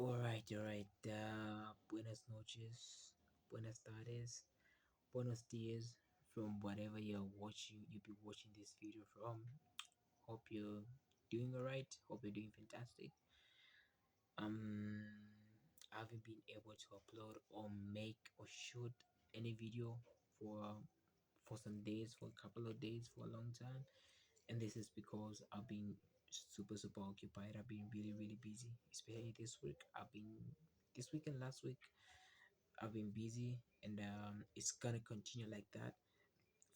All right. Buenas noches, buenas tardes, buenos dias from whatever you'll be watching this video from. Hope you're doing all right. Hope you're doing fantastic. Um, I haven't been able to upload or make or shoot any video for for some days, for a couple of days, for a long time, and this is because I've been super occupied. I've been really busy, especially this week. I've been this week and last week I've been busy, and it's gonna continue like that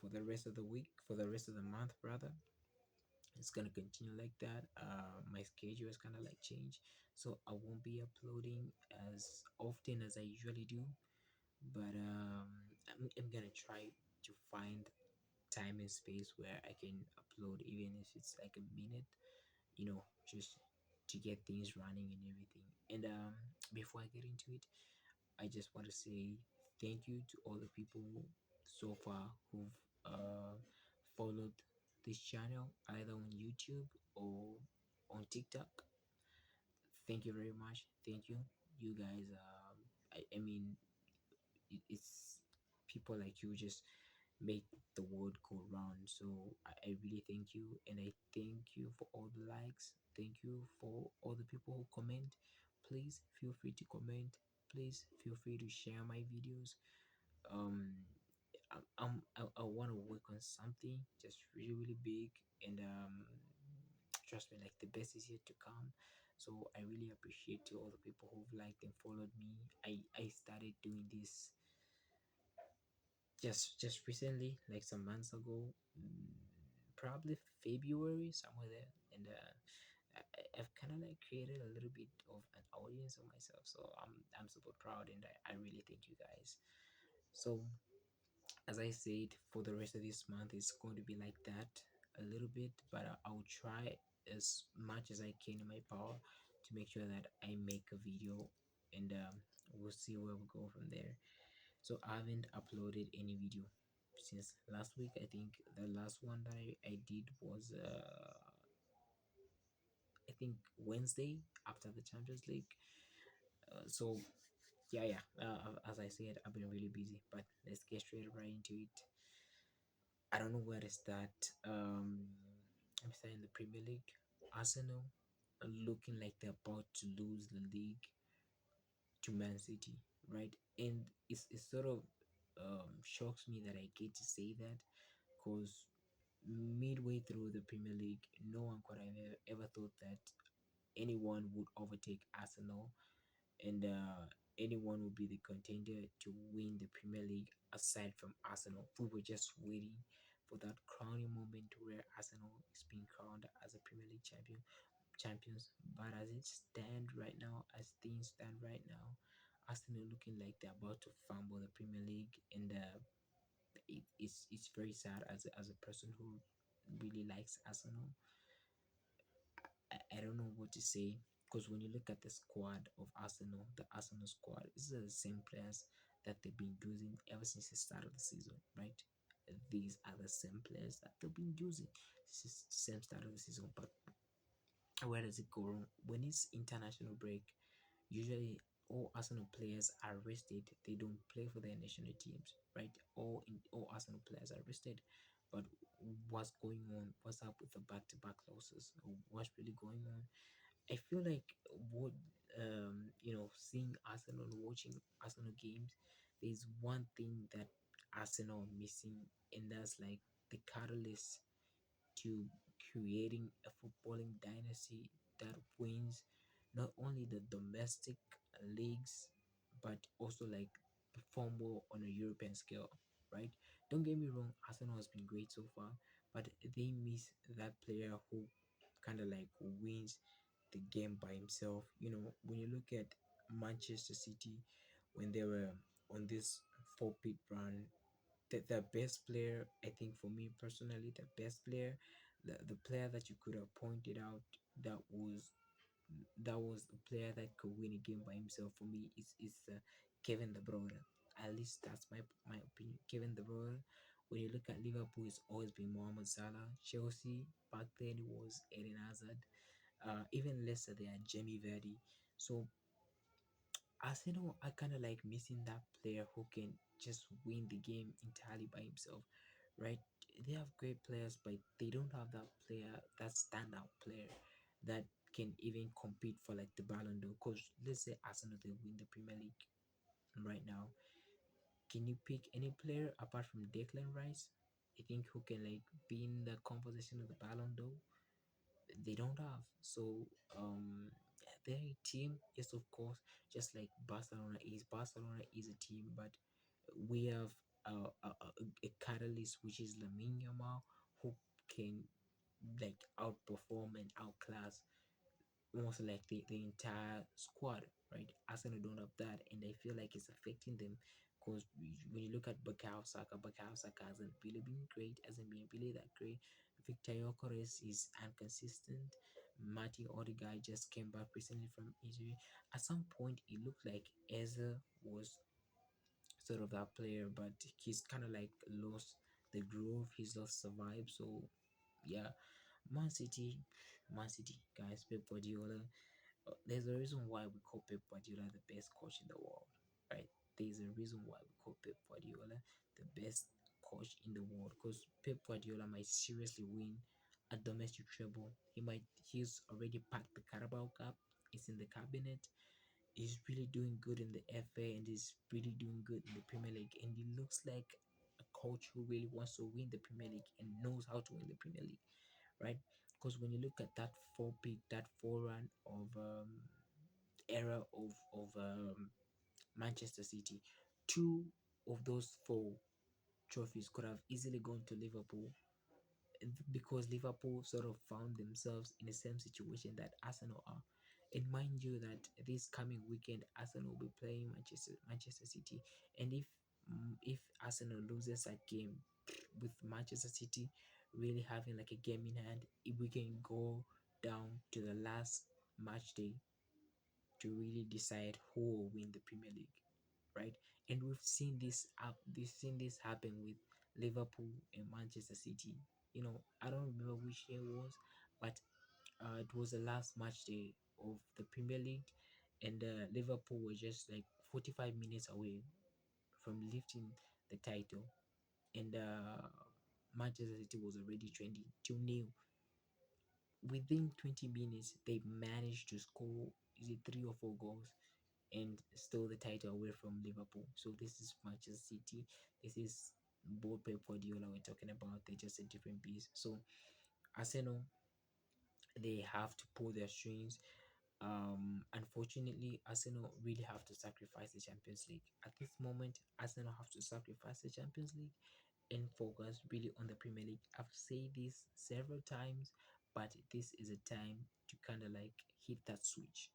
for the rest of the week, for the rest of the month, rather. It's gonna continue like that. My schedule is kind of like change, so I won't be uploading as often as I usually do. But I'm gonna try to find time and space where I can upload, even if it's like a minute, just to get things running and everything. And before I get into it, I just want to say thank you to all the people so far who've followed this channel either on YouTube or on TikTok. Thank you very much. Thank you, you guys. I mean, it's people like you just make the world go round. So I really thank you, and I thank you for all the likes. Thank you for all the people who comment. Please feel free to comment. Please feel free to share my videos. um I want to work on something just really big, and trust me, like the best is yet to come. So I really appreciate to all the people who've liked and followed me. I started doing this just recently, like some months ago, probably February, somewhere there. And I've kind of like created a little bit of an audience of myself, so I'm super proud, and I really thank you guys. So as I said, for the rest of this month, it's going to be like that a little bit, but I'll try as much as I can in my power to make sure that I make a video, and we'll see where we go from there. So I haven't uploaded any video since last week. I think the last one that I did was I think Wednesday after the Champions League. So yeah. As I said, I've been really busy, but let's get straight right into it. I don't know where to start. I'm starting the Premier League. Arsenal are looking like they're about to lose the league to Man City, right? And it sort of shocks me that I get to say that, because midway through the Premier League, no one could have ever thought that anyone would overtake Arsenal, and anyone would be the contender to win the Premier League aside from Arsenal. We were just waiting for that crowning moment where Arsenal is being crowned as a Premier League champions. But as it stand right now, as things stand right now, Arsenal looking like they're about to fumble the Premier League, and it's very sad as a person who really likes Arsenal. I don't know what to say, because when you look at the squad of Arsenal, the Arsenal squad, these are the same players that they've been using ever since the start of the season, right? These are the same players that they've been using since the same start of the season. But where does it go wrong? When it's international break, usually all Arsenal players are rested. They don't play for their national teams, right? All Arsenal players are rested. But what's going on? What's up with the back-to-back losses? What's really going on? I feel like what seeing Arsenal, watching Arsenal games, there's one thing that Arsenal are missing, and that's like the catalyst to creating a footballing dynasty that wins not only the domestic leagues, but also like perform well on a European scale, right? Don't get me wrong, Arsenal has been great so far, but they miss that player who kind of like wins the game by himself. When you look at Manchester City, when they were on this four-pit run, the best player, I think for me personally, the best player, the player that you could have pointed out that was that was a player that could win a game by himself for me is Kevin De Bruyne. At least that's my opinion. Kevin De Bruyne. When you look at Liverpool, it's always been Mohamed Salah. Chelsea back then it was Eden Hazard. Even Leicester, they are Jamie Vardy. So Arsenal are kind of like missing that player who can just win the game entirely by himself, right? They have great players, but they don't have that player, that standout player that can even compete for like the Ballon d'Or. Because let's say Arsenal they win the Premier League right now, can you pick any player apart from Declan Rice? I think who can like be in the composition of the Ballon d'Or? They don't have. So their team is of course just like Barcelona is. Barcelona is a team, but we have a catalyst which is Lamine Yamal, who can like outperform and outclass almost like the entire squad, right? Arsenal don't have that, and I feel like it's affecting them because when you look at Bakao Saka hasn't really been great, hasn't been really that great. Victor Gyökeres is inconsistent. Martin Odegaard just came back recently from injury. At some point, it looked like Eze was sort of that player, but he's kind of like lost the groove. He's lost the vibe. So yeah, Man City, Man City guys, Pep Guardiola. There's a reason why we call Pep Guardiola the best coach in the world, right? There's a reason why we call Pep Guardiola the best coach in the world because Pep Guardiola might seriously win a domestic treble. He's already packed the Carabao Cup. It's in the cabinet. He's really doing good in the FA and he's really doing good in the Premier League. And he looks like a coach who really wants to win the Premier League and knows how to win the Premier League, right? Because when you look at that that four run of era of Manchester City, two of those four trophies could have easily gone to Liverpool because Liverpool sort of found themselves in the same situation that Arsenal are. And mind you that this coming weekend Arsenal will be playing Manchester City, and if Arsenal loses that game with Manchester City really having like a game in hand, if we can go down to the last match day to really decide who will win the Premier League, right? And we've seen this happen with Liverpool and Manchester City. You know, I don't remember which year it was, but it was the last match day of the Premier League, and Liverpool were just like 45 minutes away from lifting the title, and Manchester City was already trending 2-0. Within 20 minutes, they managed to score, is it 3 or 4 goals, and stole the title away from Liverpool. So this is Manchester City. This is both Pep Guardiola we're talking about. They're just a different beast. So Arsenal, they have to pull their strings. Unfortunately, Arsenal really have to sacrifice the Champions League. At this moment, Arsenal have to sacrifice the Champions League and focus really on the Premier League. I've said this several times, but this is a time to kind of like hit that switch,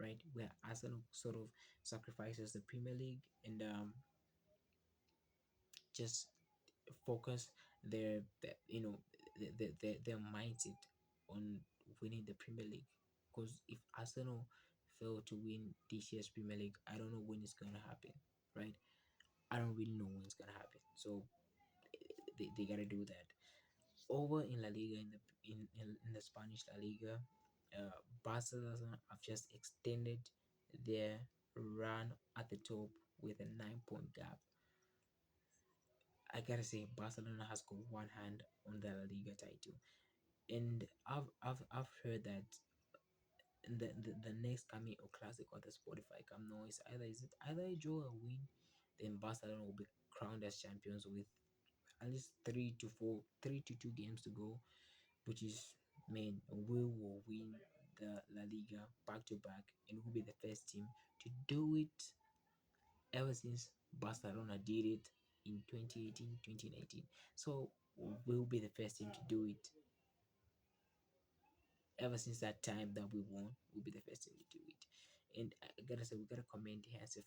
right? Where Arsenal sort of sacrifices the Premier League and just focus their mindset on winning the Premier League. Because if Arsenal fail to win this year's Premier League, I don't know when it's gonna happen, right? I don't really know when it's gonna happen. So they gotta do that. Over in La Liga, in the Spanish La Liga, Barcelona have just extended their run at the top with a 9 point gap. I gotta say, Barcelona has got one hand on the La Liga title, and I've heard that the next coming El Clasico at the Spotify Camp Nou is it either a draw or win, then Barcelona will be crowned as champions with at least 3 to 2 games to go, which is, man, we will win the La Liga back to back and we'll be the first team to do it ever since Barcelona did it in 2018, 2019. So we'll be the first team to do it ever since that time that we won. We'll be the first team to do it. And I gotta say, we gotta commend Hansi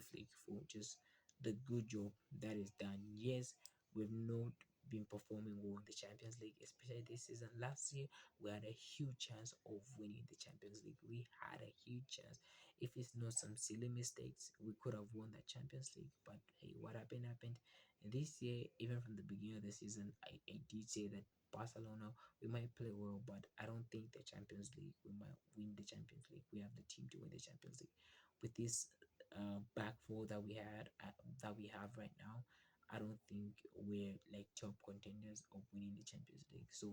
Flick for just the good job that is done. Yes, we've not been performing well in the Champions League, especially this season. Last year, we had a huge chance of winning the Champions League. We had a huge chance. If it's not some silly mistakes, we could have won the Champions League. But hey, what happened happened. And this year, even from the beginning of the season, I did say that Barcelona, we might play well, but I don't think the Champions League, we might win the Champions League. We have the team to win the Champions League. with this back four that that we have right now, I don't think we're like top contenders of winning the Champions League. So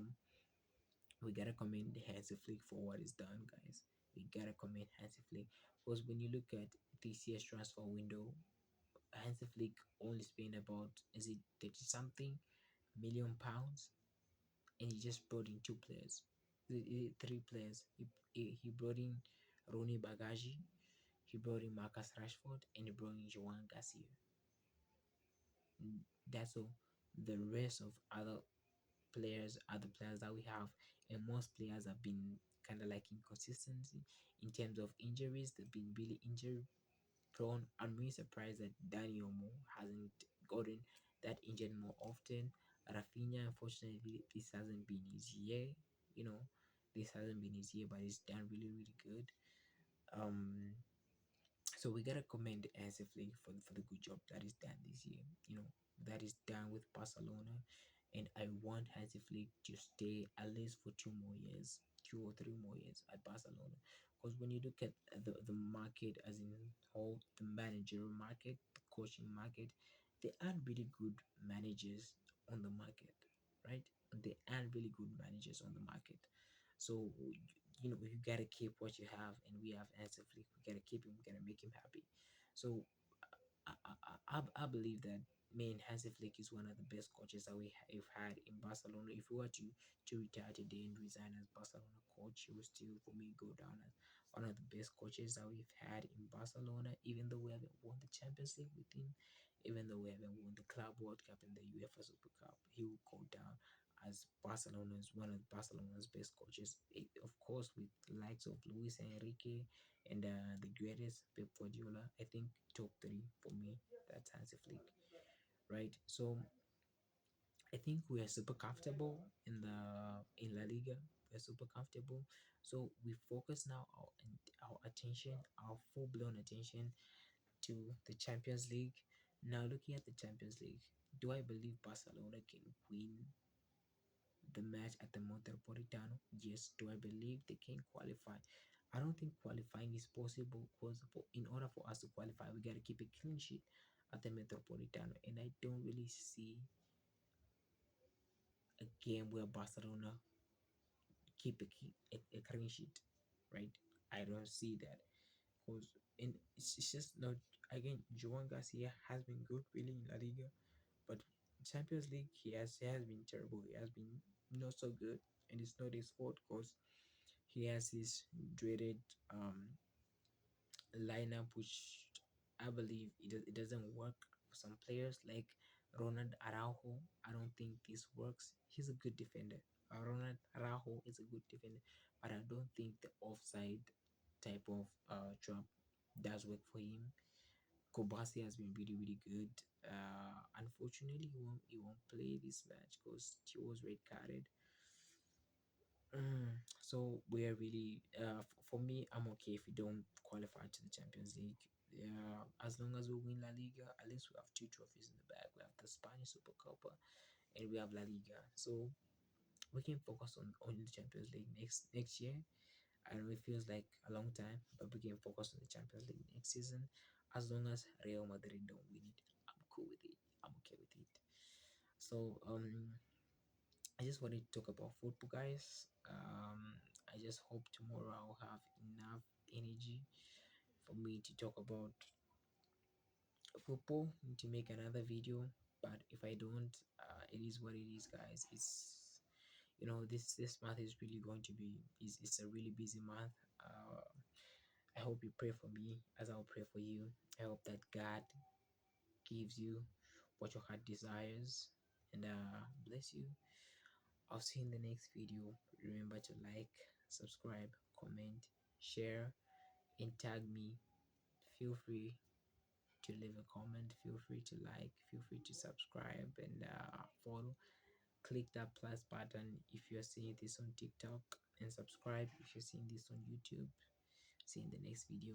we gotta commend Hansi Flick for what he's done, guys. We gotta commend Hansi Flick because when you look at this year's transfer window, Hansi Flick only spent about, is it 30 something million pounds, and he just brought in two players, three players. He brought in Ronnie Bagaji, he brought in Marcus Rashford, and he brought in Joan Garcia. That's all. The rest of other players that we have, and most players have been kind of like inconsistency in terms of injuries. They've been really injury prone. I'm really surprised that Daniel Mo hasn't gotten that injured more often. Rafinha, unfortunately, this hasn't been his year. You know, this hasn't been his year, but he's done really, really good. Um, so we gotta commend Hansi Flick for the good job that is done this year. You know, that is done with Barcelona, and I want Hansi Flick to stay at least for 2 more years, 2 or 3 more years at Barcelona. Because when you look at the market as in whole, the managerial market, the coaching market, there aren't really good managers on the market, right? There aren't really good managers on the market. So you gotta keep what you have, and we have Hansi Flick. We gotta keep him. We gotta make him happy. So I believe that man Hansi Flick is one of the best coaches that have had in Barcelona. If we were to retire today and resign as Barcelona coach, he will still for me go down as one of the best coaches that we've had in Barcelona. Even though we haven't won the Champions League with him, even though we haven't won the Club World Cup and the UEFA Super Cup, he will go down as Barcelona's one of Barcelona's best coaches. Of course, with the likes of Luis Enrique and the greatest Pep Guardiola, I think top three for me. That's Hansi Flick, right? So I think we are super comfortable in La Liga. We're super comfortable. So we focus now our attention, our full blown attention to the Champions League. Now looking at the Champions League, do I believe Barcelona can win the match at the Metropolitano? Yes. Do I believe they can qualify? I don't think qualifying is possible because in order for us to qualify, we got to keep a clean sheet at the Metropolitano, and I don't really see a game where Barcelona keep a clean sheet, right? I don't see that because it's just not, again. Joan Garcia has been good really in La Liga, but Champions League he has been terrible. He has been not so good, and it's not his fault because he has this dreaded lineup, which I believe it doesn't work for some players like Ronald Araujo. I don't think this works. He's a good defender. Ronald Araujo is a good defender, but I don't think the offside type of trap does work for him. Kobasi has been really, really good. Unfortunately, he won't play this match because he was red carded. So we are really for me, I'm okay if we don't qualify to the Champions League. Yeah, as long as we win La Liga, at least we have two trophies in the bag. We have the Spanish Super Copa and we have La Liga. So we can focus on the Champions League next year. I know it feels like a long time, but we can focus on the Champions League next season. As long as Real Madrid don't win it, I'm cool with it. I'm okay with it. So I just wanted to talk about football, guys. I just hope tomorrow I'll have enough energy for me to talk about football and to make another video. But if I don't, it is what it is, guys. This month is really going to be is it's a really busy month. I hope you pray for me as I'll pray for you. I hope that God gives you what your heart desires and bless you. I'll see you in the next video. Remember to like, subscribe, comment, share, and tag me. Feel free to leave a comment. Feel free to like. Feel free to subscribe and follow. Click that plus button if you're seeing this on TikTok, and subscribe if you're seeing this on YouTube. See you in the next video.